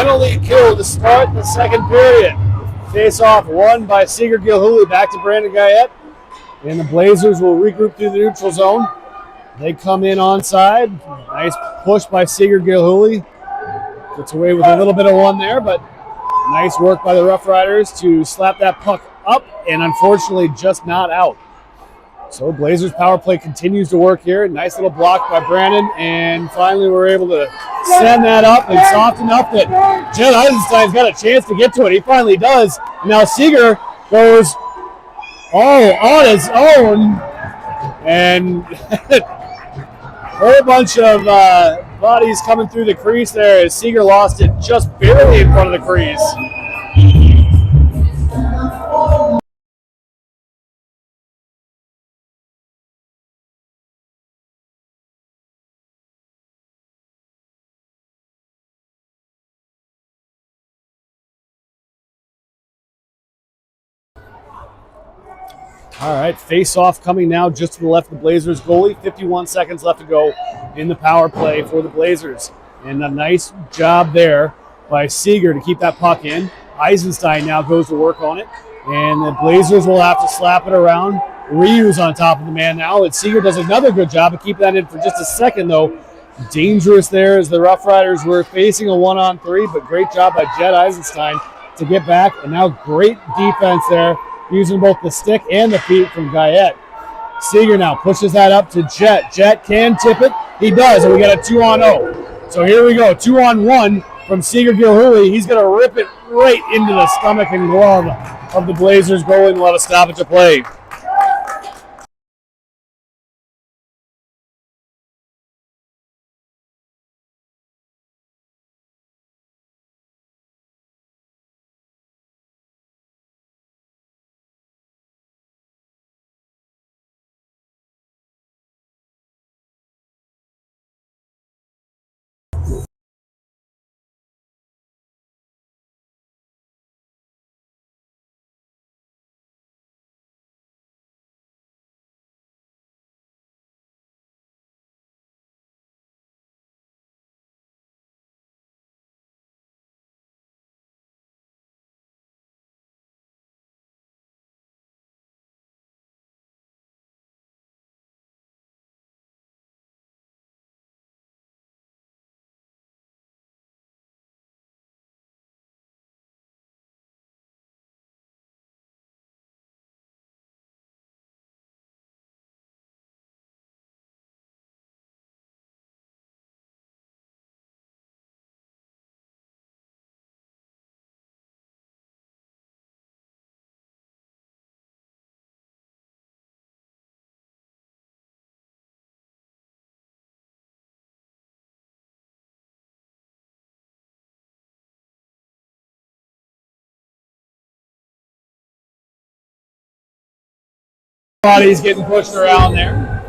penalty kill to start the second period. Face-off won by Seeger Gilhooly, back to Brandon Guyette. And the Blazers will regroup through the neutral zone. They come in onside. Nice push by Seeger Gilhooly. Gets away with a little bit of one there, but nice work by the Rough Riders to slap that puck up and unfortunately just not out. So Blazers power play continues to work here. Nice little block by Brandon, and finally we're able to send that up, and soft enough that Jed Eisenstein's got a chance to get to it. He finally does. And now Seeger goes on his own, and a whole bunch of bodies coming through the crease there as Seeger lost it just barely in front of the crease. All right, face-off coming now just to the left of the Blazers goalie. 51 seconds left to go in the power play for the Blazers. And a nice job there by Seeger to keep that puck in. Eisenstein now goes to work on it. And the Blazers will have to slap it around. Reuse on top of the man now. And Seeger does another good job of keeping that in for just a second, though. Dangerous there as the Rough Riders were facing a 1-on-3, but great job by Jed Eisenstein to get back. And now great defense there, using both the stick and the feet from Guyette. Seeger now pushes that up to Jet. Jet can tip it. He does, and we got a 2-on-0. So here we go, 2-on-1 from Seeger Gilhooly. He's going to rip it right into the stomach and glove of the Blazers goalie and let a stoppage of play. Body's getting pushed around there.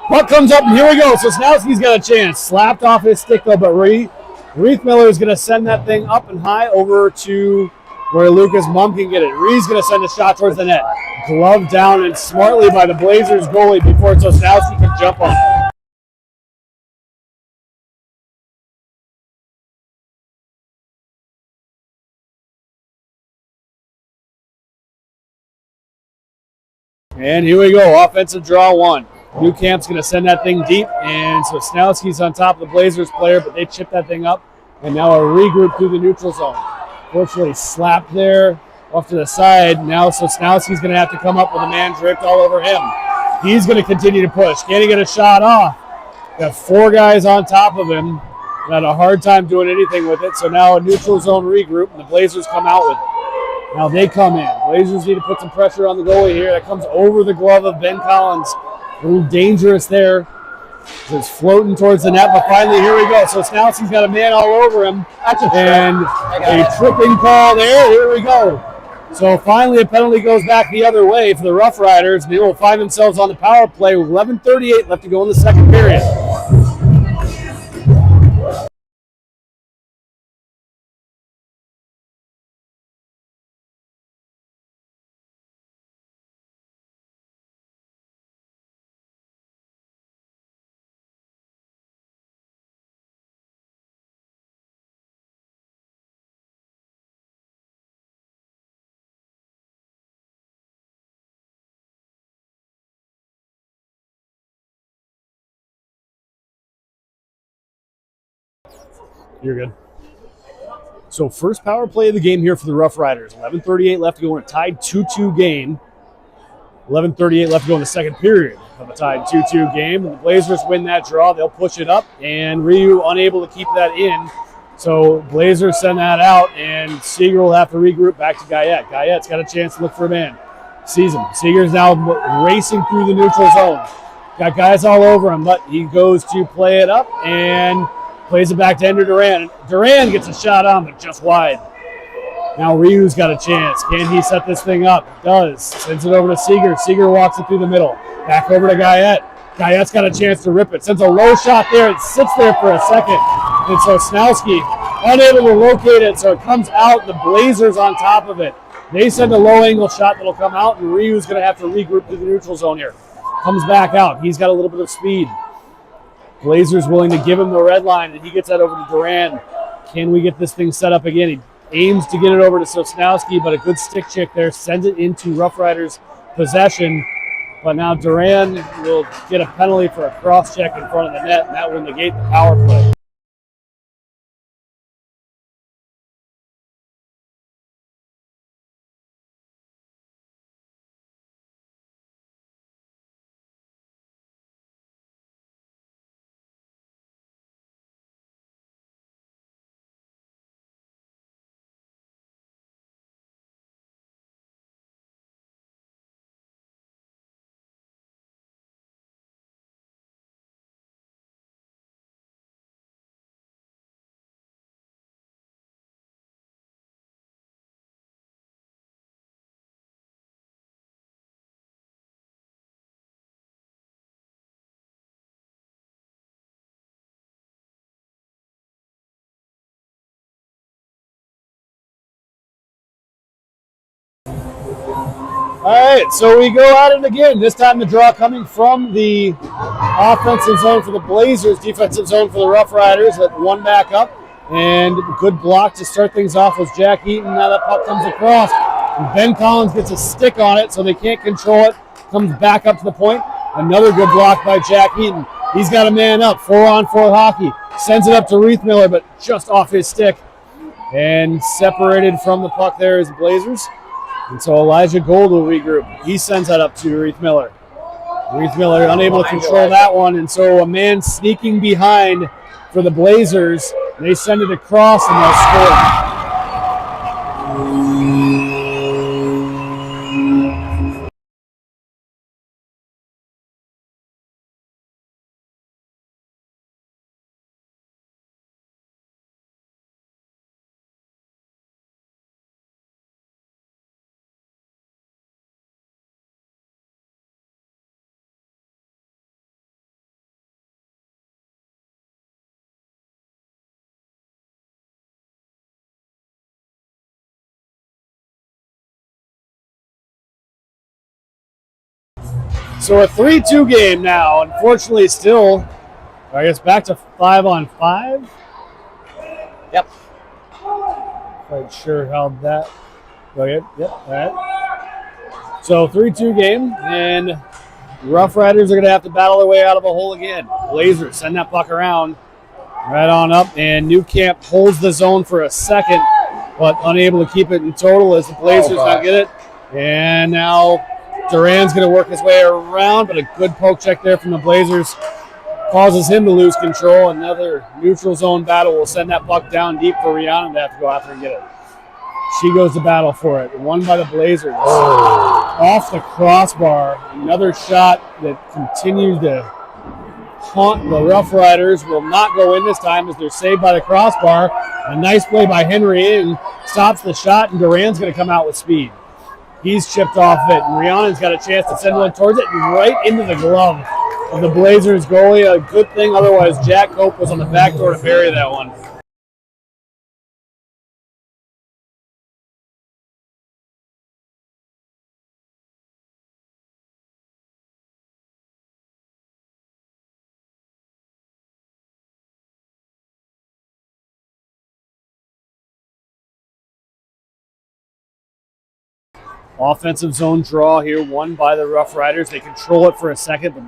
Puck comes up, and here we go. So Snowski's got a chance. Slapped off his stick, though, but Reith Miller is going to send that thing up and high over to where Lucas Mum can get it. Ree's going to send a shot towards the net. Glove down and smartly by the Blazers goalie before Sosnowski can jump on it. And here we go, offensive draw one. Newcamp's going to send that thing deep, and Sosnowski's on top of the Blazers player, but they chip that thing up, and now a regroup through the neutral zone. Fortunately, slapped there off to the side. Now Sosnowski's going to have to come up with a man draped all over him. He's going to continue to push. Can he get a shot off? Got four guys on top of him. Had a hard time doing anything with it, so now a neutral zone regroup, and the Blazers come out with it. Now they come in. Blazers need to put some pressure on the goalie here. That comes over the glove of Ben Collins. A little dangerous there. It's floating towards the net, but finally here we go. So Snowski's got a man all over him. And a tripping call there. Here we go. So finally a penalty goes back the other way for the Rough Riders. They will find themselves on the power play with 11:38 left to go in the second period. You're good. So first power play of the game here for the Rough Riders. 11:38 left to go in a tied 2-2 game. 11:38 left to go in the second period of a tied 2-2 game. And the Blazers win that draw. They'll push it up, and Ryu unable to keep that in. So Blazers send that out, and Seeger will have to regroup back to Guyette. Guyette's got a chance to look for a man. Sees him. Seeger's now racing through the neutral zone. Got guys all over him, but he goes to play it up and plays it back to Ender Duran. Duran gets a shot on, but just wide. Now Ryu's got a chance. Can he set this thing up? Does. Sends it over to Seeger. Seeger walks it through the middle. Back over to Guyette. Guyette's got a chance to rip it. Sends a low shot there. It sits there for a second. And so Snowski unable to locate it, so it comes out. The Blazers on top of it. They send a low angle shot that'll come out, and Ryu's going to have to regroup to the neutral zone here. Comes back out. He's got a little bit of speed. Blazers willing to give him the red line, and he gets that over to Duran. Can we get this thing set up again? He aims to get it over to Sosnowski, but a good stick chick there sends it into Rough Riders' possession. But now Duran will get a penalty for a cross check in front of the net, and that will negate the power play. All right, so we go at it again. This time the draw coming from the offensive zone for the Blazers, defensive zone for the Rough Riders. That one back up, and good block to start things off was Jack Eaton. Now that puck comes across, and Ben Collins gets a stick on it, so they can't control it. Comes back up to the point. Another good block by Jack Eaton. He's got a man up, 4-on-4 hockey. Sends it up to Reith Miller, but just off his stick. And separated from the puck there is the Blazers. And so Elijah Gold will regroup. He sends that up to Reith Miller. Reith Miller unable to control that one, and so a man sneaking behind for the Blazers. They send it across, and they'll score. So a 3-2 game now. Unfortunately, still, I guess, back to 5-on-5. Yep. Quite sure how that. Okay. Yep. All right. So 3-2 game, and Rough Riders are going to have to battle their way out of a hole again. Blazers send that puck around, right on up, and Newcamp holds the zone for a second, but unable to keep it in total as the Blazers not get it. And now Duran's going to work his way around, but a good poke check there from the Blazers causes him to lose control. Another neutral zone battle will send that puck down deep for Rihanna to have to go after and get it. She goes to battle for it. Won by the Blazers. Off the crossbar. Another shot that continues to haunt the Rough Riders. Will not go in this time as they're saved by the crossbar. A nice play by Henry Ng. Stops the shot, and Duran's going to come out with speed. He's chipped off it, and Rihanna's got a chance to send one towards it, and right into the glove of the Blazers goalie. A good thing, otherwise Jack Cope was on the back door to bury that one. Offensive zone draw here, won by the Rough Riders. They control it for a second. The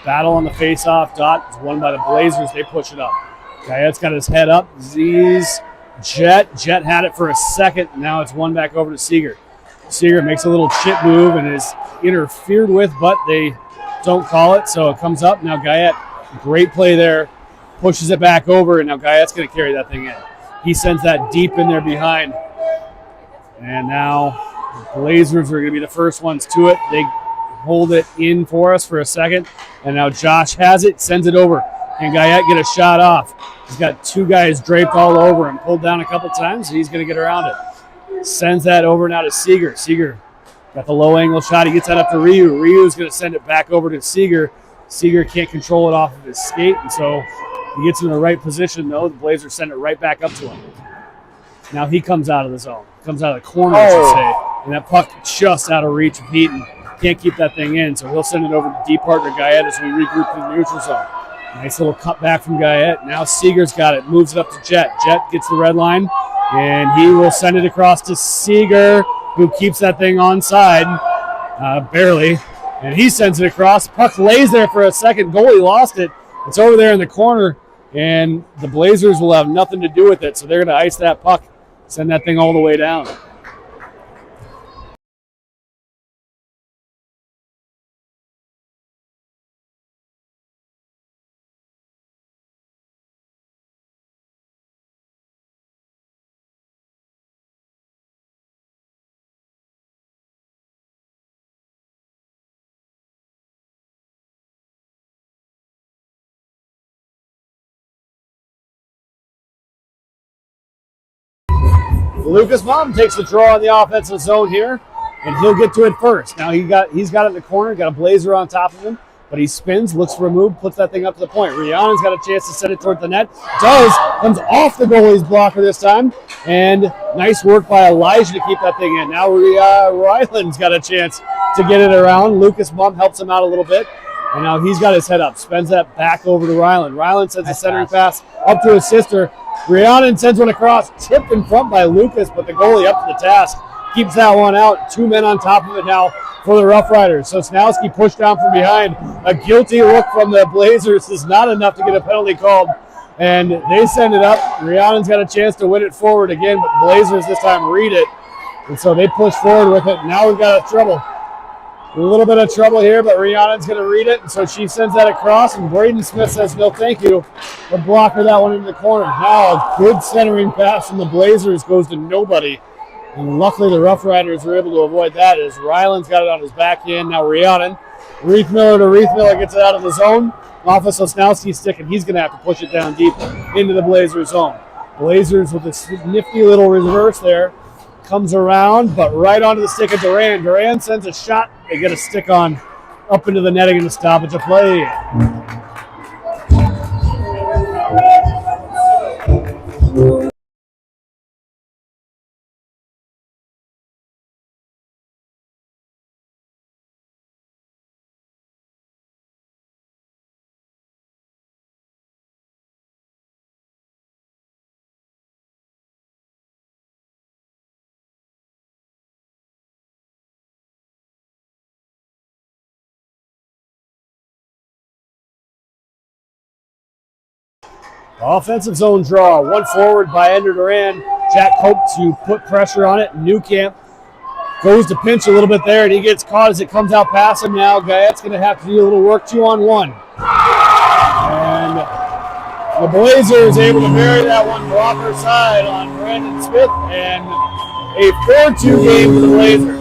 battle on the face-off dot is won by the Blazers. They push it up. Guyette's got his head up. Z's Jet. Jet had it for a second. Now it's one back over to Seeger. Seeger makes a little chip move and is interfered with, but they don't call it, so it comes up. Now Guyette, great play there, pushes it back over, and now Guyette's going to carry that thing in. He sends that deep in there behind. And now the Blazers are going to be the first ones to it. They hold it in for us for a second, and now Josh has it, sends it over. And Guyette get a shot off. He's got two guys draped all over him, pulled down a couple times, and he's going to get around it. Sends that over now to Seeger. Seeger got the low angle shot. He gets that up to Ryu. Ryu's going to send it back over to Seeger. Seeger can't control it off of his skate, and so he gets in the right position, though. The Blazers send it right back up to him. Now he comes out of the zone. Comes out of the corner, I should say. And that puck just out of reach of Heaton. Can't keep that thing in, so he'll send it over to D partner Guyette as we regroup in the neutral zone. Nice little cut back from Guyette. Now Seeger's got it. Moves it up to Jet. Jet gets the red line, and he will send it across to Seeger, who keeps that thing onside, barely. And he sends it across. Puck lays there for a second. Goalie lost it. It's over there in the corner, and the Blazers will have nothing to do with it, so they're going to ice that puck, send that thing all the way down. Lucas Mom takes the draw on the offensive zone here, and he'll get to it first. Now he's got it in the corner, got a Blazer on top of him, but he spins, looks for a move, puts that thing up to the point. Rhiannon's got a chance to send it toward the net. Comes off the goalie's blocker this time, and nice work by Elijah to keep that thing in. Now Ryland's got a chance to get it around. Lucas Mom helps him out a little bit, and now he's got his head up, spins that back over to Ryland. Ryland sends a centering pass up to his sister. Rhiannon sends one across, tipped in front by Lucas, but the goalie up to the task. Keeps that one out. Two men on top of it now for the Rough Riders. So Snowski pushed down from behind. A guilty look from the Blazers is not enough to get a penalty called. And they send it up. Rhiannon's got a chance to win it forward again, but Blazers this time read it. And so they push forward with it. Now we've got a little bit of trouble here, but Rhiannon's going to read it, and so she sends that across, and Braden Smith says no thank you. The blocker that one into the corner. Now a good centering pass from the Blazers goes to nobody, and luckily the Rough Riders were able to avoid that as Ryland's got it on his backhand. Now Rhiannon. Reithmiller to Reithmiller gets it out of the zone. Off of Sosnowski's stick, and he's going to have to push it down deep into the Blazers zone. Blazers with a nifty little reverse there. Comes around, but right onto the stick of Duran. Duran sends a shot. They get a stick on up into the netting and a stoppage of play. Offensive zone draw. One forward by Ender Duran. Jack Cope to put pressure on it. Newcamp goes to pinch a little bit there, and he gets caught as it comes out past him now. Guyette's going to have to do a little work 2-on-1. And the Blazers able to bury that one blocker side on Brandon Smith, and a 4-2 game for the Blazers.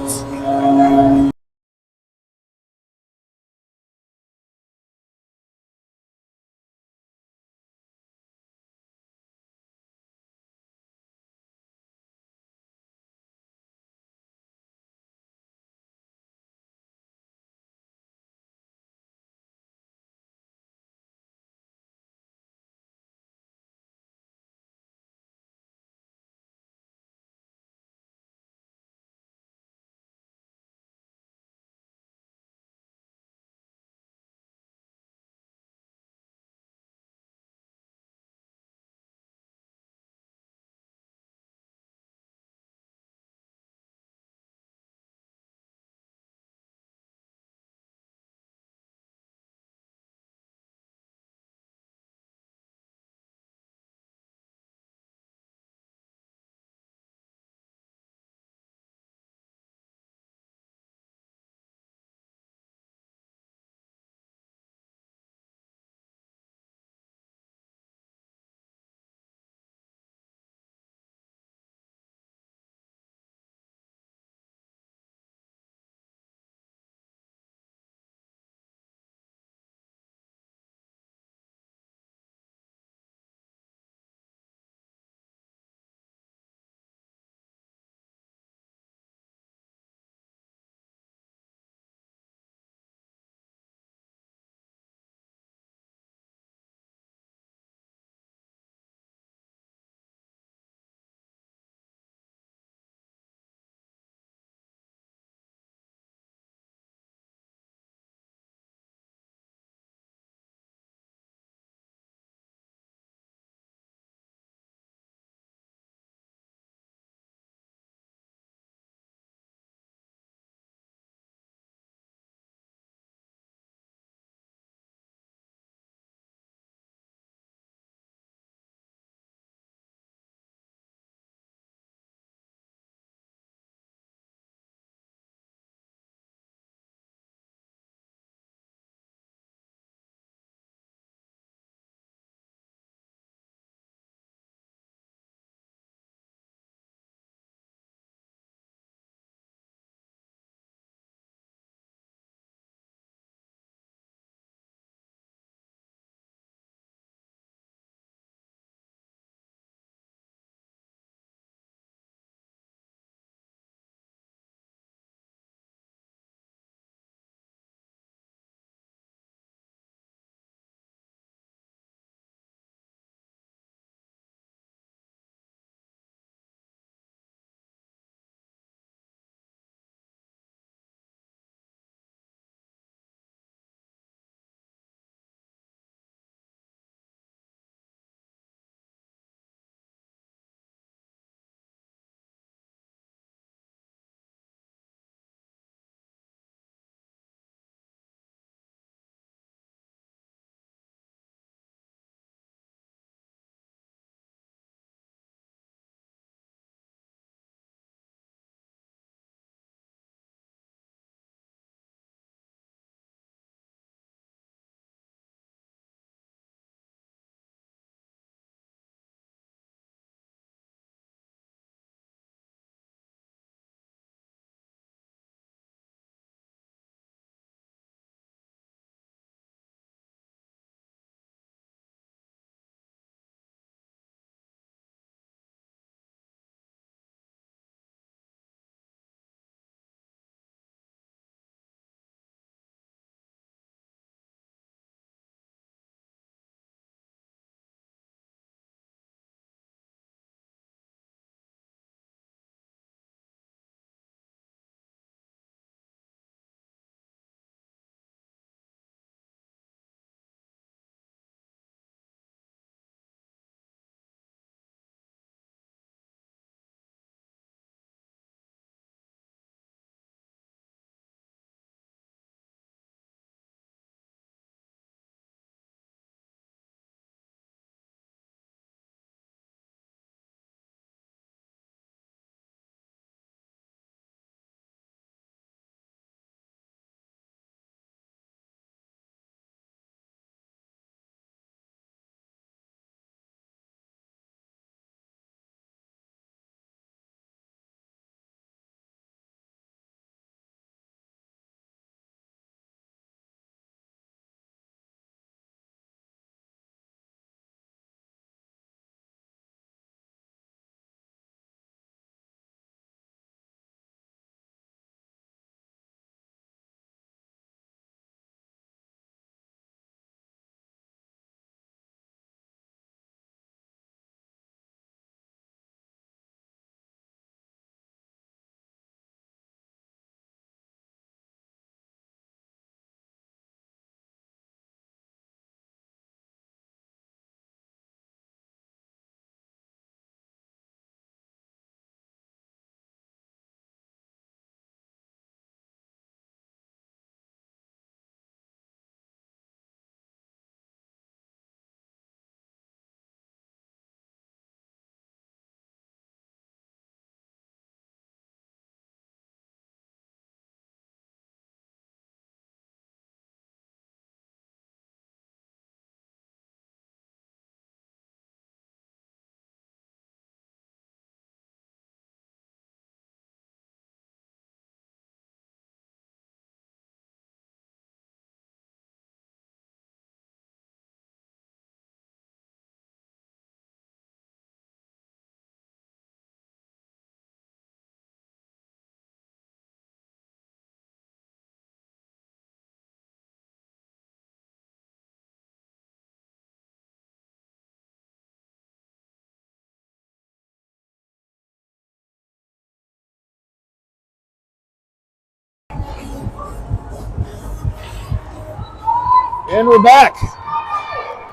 And we're back.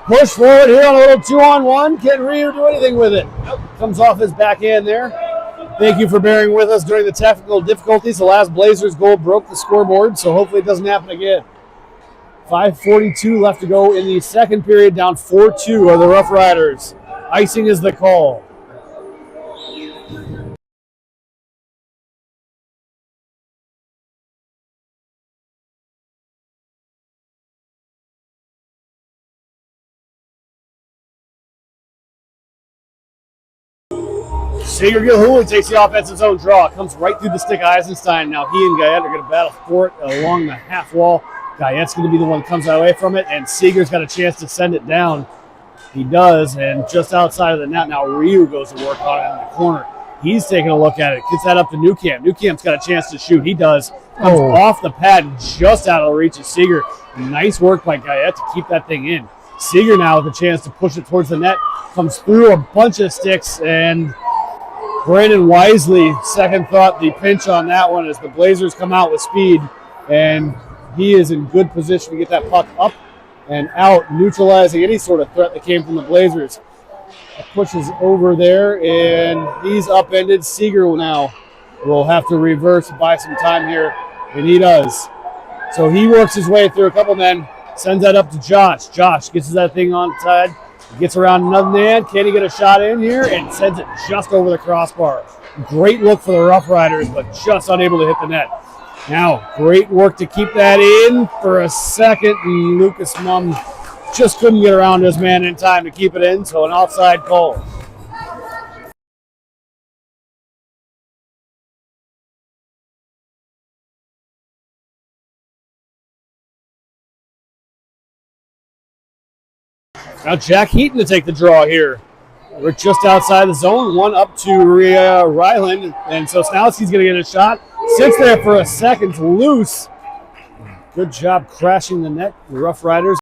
Push forward here on a little 2-on-1. Can't Ryu do anything with it. Comes off his backhand there. Thank you for bearing with us during the technical difficulties. The last Blazers goal broke the scoreboard, so hopefully it doesn't happen again. 5:42 left to go in the second period. Down 4-2 are the Rough Riders. Icing is the call. Seeger Gilhooly takes the offensive zone draw. Comes right through the stick of Eisenstein. Now he and Guyette are going to battle for it along the half wall. Guyette's going to be the one that comes away from it, and Seeger's got a chance to send it down. He does, and just outside of the net, now Ryu goes to work on it in the corner. He's taking a look at it. Gets that up to Newcamp. Newcamp's got a chance to shoot. He does. Comes off the pad, just out of the reach of Seeger. Nice work by Guyette to keep that thing in. Seeger now with a chance to push it towards the net. Comes through a bunch of sticks, and Brandon Wisely, second thought, the pinch on that one as the Blazers come out with speed, and he is in good position to get that puck up and out, neutralizing any sort of threat that came from the Blazers. Pushes over there, and he's upended. Seeger will have to reverse, buy some time here, and he does. So he works his way through a couple men, sends that up to Josh. Josh gets that thing on side. Gets around another man. Can he get a shot in here? And sends it just over the crossbar. Great look for the Rough Riders, but just unable to hit the net. Now, great work to keep that in for a second. And Lucas Mumm just couldn't get around his man in time to keep it in, so an offside call. Now Jack Heaton to take the draw here. We're just outside the zone. One up to Ryland. And so Snowski's going to get a shot. Sits there for a second, loose. Good job crashing the net. The Rough Riders